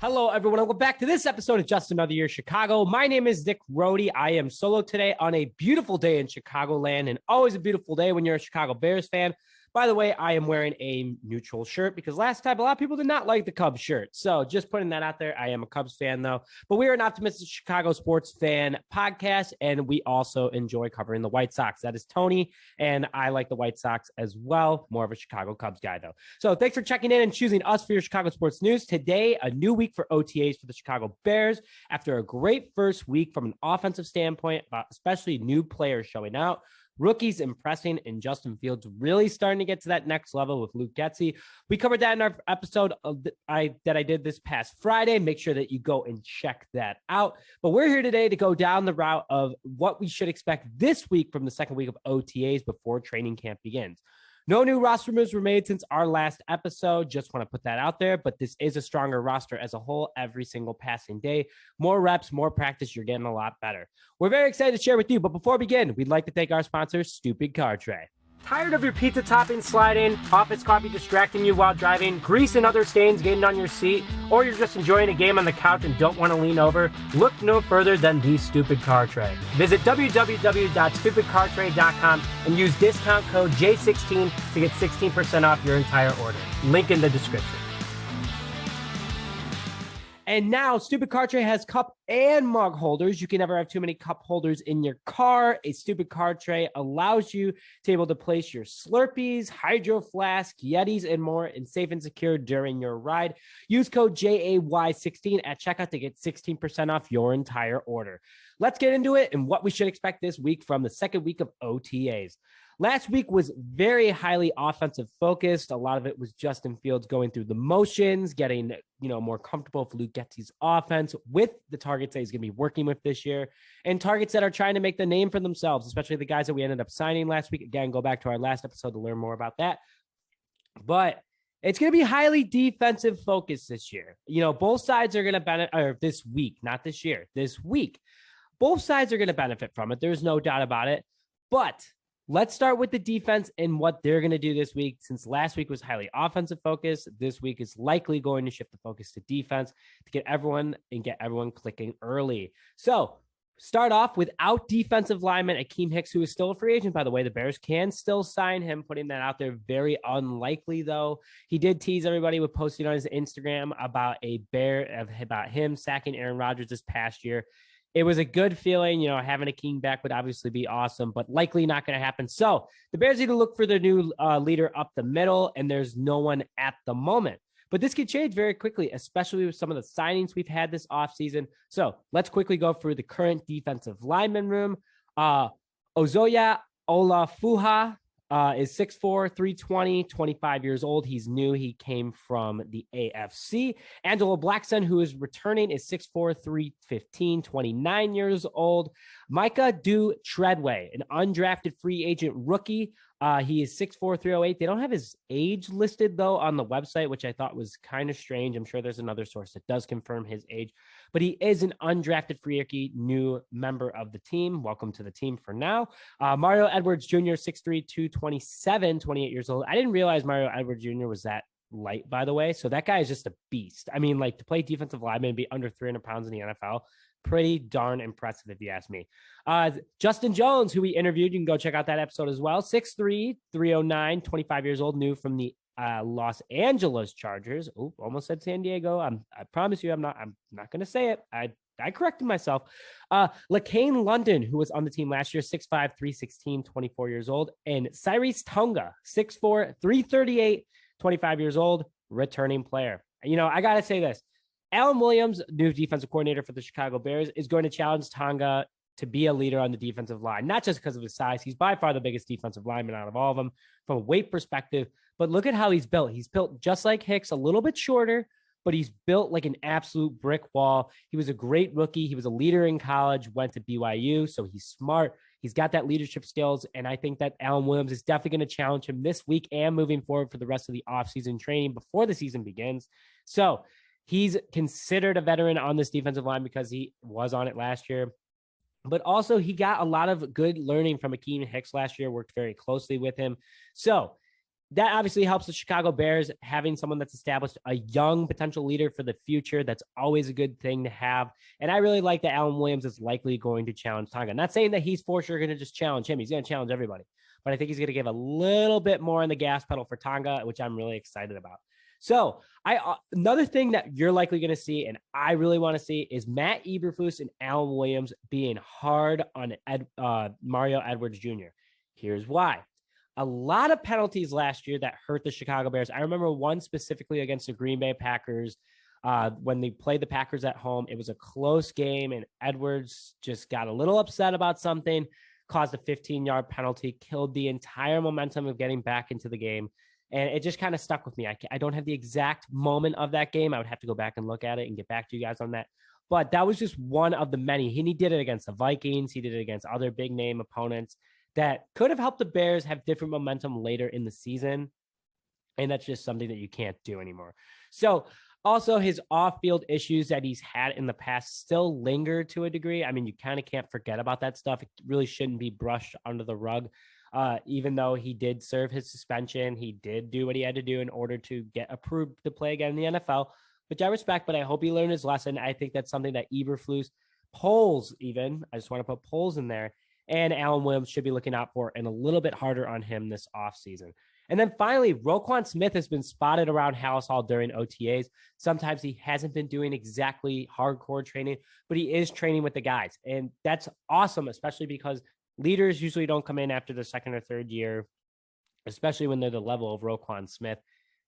Hello, everyone. Welcome back to this episode of Just Another Year Chicago. My name is Nick Rohde. I am solo today on a beautiful day in Chicagoland, and always a beautiful day when you're a Chicago Bears fan. By the way, I am wearing a neutral shirt because last time a lot of people did not like the Cubs shirt. So just putting that out there. I am a Cubs fan, though. But we are an optimistic Chicago sports fan podcast, and we also enjoy covering the White Sox. That is Tony, and I like the White Sox as well. More of a Chicago Cubs guy, though. So thanks for checking in and choosing us for your Chicago sports news. Today, a new week for OTAs for the Chicago Bears. After a great first week from an offensive standpoint, especially new players showing out, rookies impressing, and Justin Fields really starting to get to that next level with Luke Getsy. We covered that in our episode that I did this past Friday. Make sure that you go and check that out. But we're here today to go down the route of what we should expect this week from the second week of OTAs before training camp begins. No new roster moves were made since our last episode. Just want to put that out there, but this is a stronger roster as a whole every single passing day. More reps, more practice, you're getting a lot better. We're very excited to share with you, but before we begin, we'd like to thank our sponsor, Stupid Car Tray. Tired of your pizza topping sliding, office coffee distracting you while driving, grease and other stains getting on your seat, or you're just enjoying a game on the couch and don't want to lean over? Look no further than the Stupid Car Tray. Visit www.stupidcartray.com and use discount code J16 to get 16% off your entire order. Link in the description. And now, Stupid Car Tray has cup and mug holders. You can never have too many cup holders in your car. A Stupid Car Tray allows you to be able to place your Slurpees, Hydro Flask, Yetis, and more in safe and secure during your ride. Use code JAY16 at checkout to get 16% off your entire order. Let's get into it and what we should expect this week from the second week of OTAs. Last week was very highly offensive focused. A lot of it was Justin Fields going through the motions, getting, more comfortable with Luke Getsy's offense with the targets that he's going to be working with this year and targets that are trying to make the name for themselves, especially the guys that we ended up signing last week. Again, go back to our last episode to learn more about that. But it's going to be highly defensive focused this year. Both sides are going to benefit, or this week, not this year, this week. Both sides are going to benefit from it. There's no doubt about it. But let's start with the defense and what they're going to do this week. Since last week was highly offensive focus, this week is likely going to shift the focus to defense to get everyone clicking early. So start off without defensive lineman Keem Hicks, who is still a free agent, by the way. The Bears can still sign him, putting that out there. Very unlikely, though. He did tease everybody with posting on his Instagram about about him sacking Aaron Rodgers this past year. It was a good feeling, having Keem back would obviously be awesome, but likely not going to happen. So the Bears need to look for their new leader up the middle, and there's no one at the moment. But this could change very quickly, especially with some of the signings we've had this offseason. So let's quickly go through the current defensive lineman room. Ozoya Olafuha is 6'4", 320, 25 years old. He's new. He came from the AFC. Angelo Blackson, who is returning, is 6'4", 315, 29 years old. Micah Du Treadway, an undrafted free agent rookie. He is 6'4", 308. They don't have his age listed, though, on the website, which I thought was kind of strange. I'm sure there's another source that does confirm his age. But he is an undrafted free rookie, new member of the team. Welcome to the team for now. Mario Edwards Jr., 6'3", 227, 28 years old. I didn't realize Mario Edwards Jr. was that light, by the way. So that guy is just a beast. I mean, to play defensive lineman and be under 300 pounds in the NFL, pretty darn impressive, if you ask me. Justin Jones, who we interviewed, you can go check out that episode as well. 6'3", 309, 25 years old, new from the Los Angeles Chargers. Oh, almost said San Diego. I promise you, I'm not going to say it. I corrected myself. LaCane London, who was on the team last year, 6'5", 316, 24 years old. And Cyrus Tonga, 6'4", 338, 25 years old, returning player. I got to say this. Alan Williams, new defensive coordinator for the Chicago Bears, is going to challenge Tonga to be a leader on the defensive line, not just because of his size. He's by far the biggest defensive lineman out of all of them from a weight perspective, but look at how he's built. He's built just like Hicks, a little bit shorter, but he's built like an absolute brick wall. He was a great rookie. He was a leader in college, went to BYU, so he's smart. He's got that leadership skills, and I think that Alan Williams is definitely going to challenge him this week and moving forward for the rest of the offseason training before the season begins. So he's considered a veteran on this defensive line because he was on it last year. But also he got a lot of good learning from Keem Hicks last year, worked very closely with him. So that obviously helps the Chicago Bears having someone that's established, a young potential leader for the future. That's always a good thing to have. And I really like that Alan Williams is likely going to challenge Tonga. Not saying that he's for sure going to just challenge him. He's going to challenge everybody. But I think he's going to give a little bit more on the gas pedal for Tonga, which I'm really excited about. So another thing that you're likely going to see, and I really want to see, is Matt Eberflus and Alan Williams being hard on Mario Edwards Jr. Here's why. A lot of penalties last year that hurt the Chicago Bears. I remember one specifically against the Green Bay Packers when they played the Packers at home. It was a close game, and Edwards just got a little upset about something, caused a 15-yard penalty, killed the entire momentum of getting back into the game. And it just kind of stuck with me. I don't have the exact moment of that game. I would have to go back and look at it and get back to you guys on that. But that was just one of the many. He did it against the Vikings. He did it against other big name opponents that could have helped the Bears have different momentum later in the season. And that's just something that you can't do anymore. So also his off-field issues that he's had in the past still linger to a degree. I mean, you kind of can't forget about that stuff. It really shouldn't be brushed under the rug. Even though he did serve his suspension, he did do what he had to do in order to get approved to play again in the NFL, which I respect, but I hope he learned his lesson. I think that's something that Eberflus, Poles even, I just want to put Poles in there, and Alan Williams should be looking out for and a little bit harder on him this offseason. And then finally, Roquan Smith has been spotted around Halas Hall during OTAs. Sometimes he hasn't been doing exactly hardcore training, but he is training with the guys. And that's awesome, especially because leaders usually don't come in after the second or third year, especially when they're the level of Roquan Smith,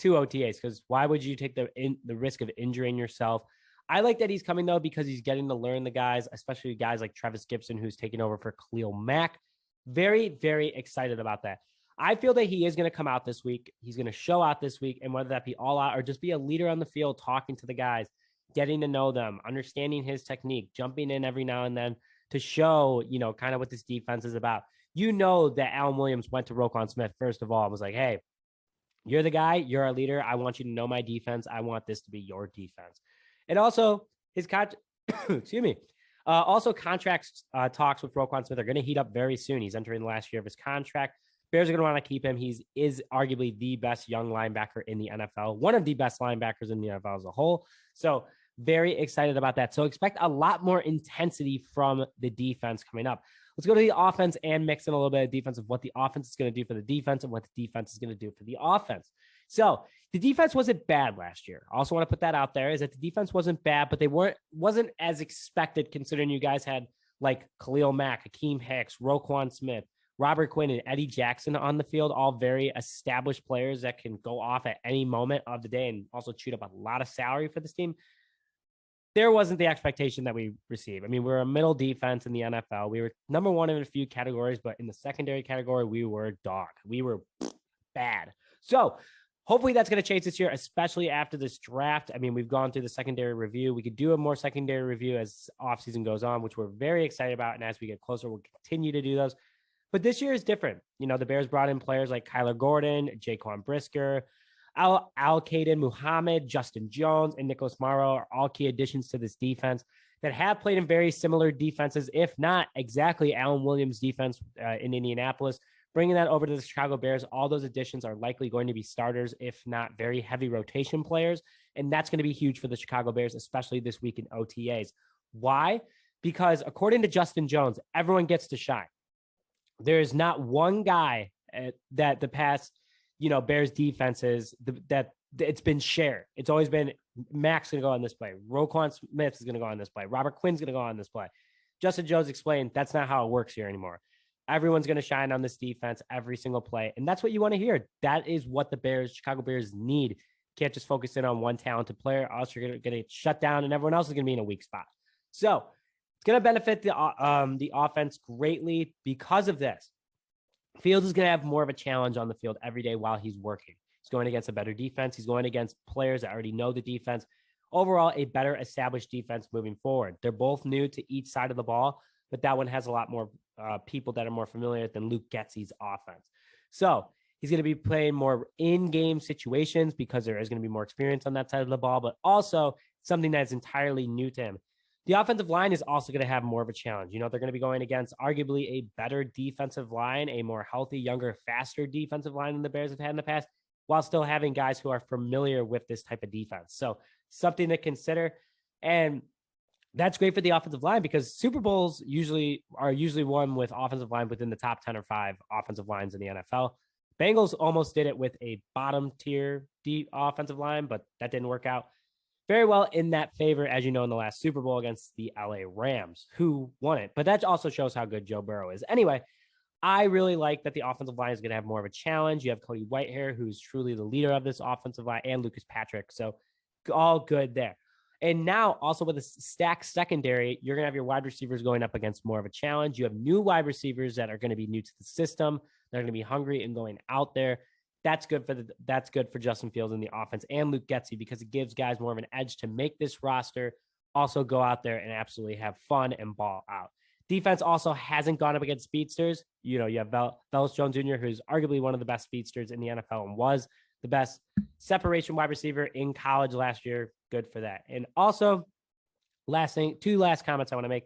to OTAs, because why would you take the risk of injuring yourself? I like that he's coming, though, because he's getting to learn the guys, especially guys like Travis Gibson, who's taking over for Khalil Mack. Very, very excited about that. I feel that he is going to come out this week. He's going to show out this week, and whether that be all out or just be a leader on the field, talking to the guys, getting to know them, understanding his technique, jumping in every now and then to show, kind of what this defense is about. That Alan Williams went to Roquan Smith, first of all, and was like, hey, you're the guy, you're our leader. I want you to know my defense. I want this to be your defense. And also his contract talks with Roquan Smith are going to heat up very soon. He's entering the last year of his contract. Bears are going to want to keep him. He is arguably the best young linebacker in the NFL, one of the best linebackers in the NFL as a whole. So very excited about that. So expect a lot more intensity from the defense coming up. Let's go to the offense and mix in a little bit of defense of what the offense is going to do for the defense and what the defense is going to do for the offense. So the defense wasn't bad last year. I also want to put that out there, is that the defense wasn't bad, but they wasn't as expected, considering you guys had like Khalil Mack, Keem Hicks, Roquan Smith, Robert Quinn, and Eddie Jackson on the field, all very established players that can go off at any moment of the day and also cheat up a lot of salary for this team. There wasn't the expectation that we received. I mean, we're a middle defense in the NFL. We were number one in a few categories, but in the secondary category, we were dog. We were bad. So hopefully that's going to change this year, especially after this draft. I mean, we've gone through the secondary review. We could do a more secondary review as offseason goes on, which we're very excited about. And as we get closer, we'll continue to do those. But this year is different. The Bears brought in players like Kyler Gordon, Jaquan Brisker, Al-Qaeda Muhammad, Justin Jones, and Nicholas Morrow are all key additions to this defense that have played in very similar defenses, if not exactly Alan Williams' defense in Indianapolis. Bringing that over to the Chicago Bears, all those additions are likely going to be starters, if not very heavy rotation players. And that's going to be huge for the Chicago Bears, especially this week in OTAs. Why? Because according to Justin Jones, everyone gets to shine. There is not one guy that the past, Bears defenses that it's been shared. It's always been Mac's going to go on this play. Roquan Smith is going to go on this play. Robert Quinn's going to go on this play. Justin Jones explained that's not how it works here anymore. Everyone's going to shine on this defense every single play. And that's what you want to hear. That is what the Chicago Bears need. Can't just focus in on one talented player. Also, you're going to get shut down and everyone else is going to be in a weak spot. So it's going to benefit the offense greatly because of this. Fields is going to have more of a challenge on the field every day while he's working. He's going against a better defense. He's going against players that already know the defense. Overall, a better established defense moving forward. They're both new to each side of the ball, but that one has a lot more people that are more familiar than Luke Getsy's offense. So he's going to be playing more in-game situations because there is going to be more experience on that side of the ball, but also something that is entirely new to him. The offensive line is also going to have more of a challenge. They're going to be going against arguably a better defensive line, a more healthy, younger, faster defensive line than the Bears have had in the past, while still having guys who are familiar with this type of defense. So something to consider. And that's great for the offensive line because Super Bowls are usually won with offensive line within the top 10 or 5 offensive lines in the NFL. Bengals almost did it with a bottom tier offensive line, but that didn't work out very well in that favor, as you know, in the last Super Bowl against the LA Rams, who won it. But that also shows how good Joe Burrow is. Anyway, I really like that the offensive line is going to have more of a challenge. You have Cody Whitehair, who's truly the leader of this offensive line, and Lucas Patrick. So all good there. And now also with a stacked secondary, you're going to have your wide receivers going up against more of a challenge. You have new wide receivers that are going to be new to the system. They're going to be hungry and going out there. That's good for Justin Fields in the offense and Luke Getsy because it gives guys more of an edge to make this roster, also go out there and absolutely have fun and ball out. Defense also hasn't gone up against speedsters. You have Velus Jones Jr., who's arguably one of the best speedsters in the NFL and was the best separation wide receiver in college last year. Good for that. And also, two last comments I want to make.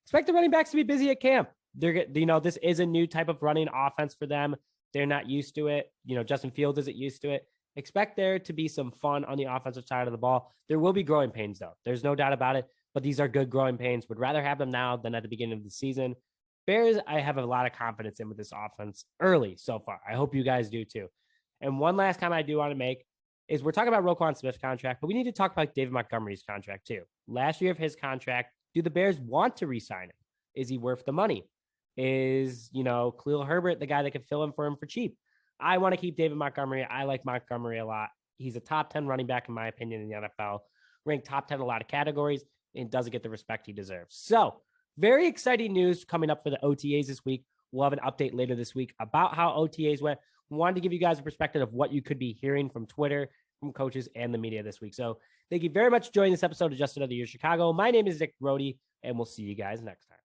Expect the running backs to be busy at camp. This is a new type of running offense for them. They're not used to it. Justin Fields isn't used to it. Expect there to be some fun on the offensive side of the ball. There will be growing pains, though. There's no doubt about it. But these are good growing pains. Would rather have them now than at the beginning of the season. Bears, I have a lot of confidence in with this offense early so far. I hope you guys do too. And one last comment I do want to make is we're talking about Roquan Smith's contract, but we need to talk about David Montgomery's contract too. Last year of his contract, do the Bears want to re-sign him? Is he worth the money? Is, Khalil Herbert the guy that could fill in for him for cheap? I want to keep David Montgomery. I like Montgomery a lot. He's a top 10 running back, in my opinion, in the NFL. Ranked top 10 in a lot of categories and doesn't get the respect he deserves. So very exciting news coming up for the OTAs this week. We'll have an update later this week about how OTAs went. Wanted to give you guys a perspective of what you could be hearing from Twitter, from coaches, and the media this week. So thank you very much for joining this episode of Just Another Year Chicago. My name is Nick Brody, and we'll see you guys next time.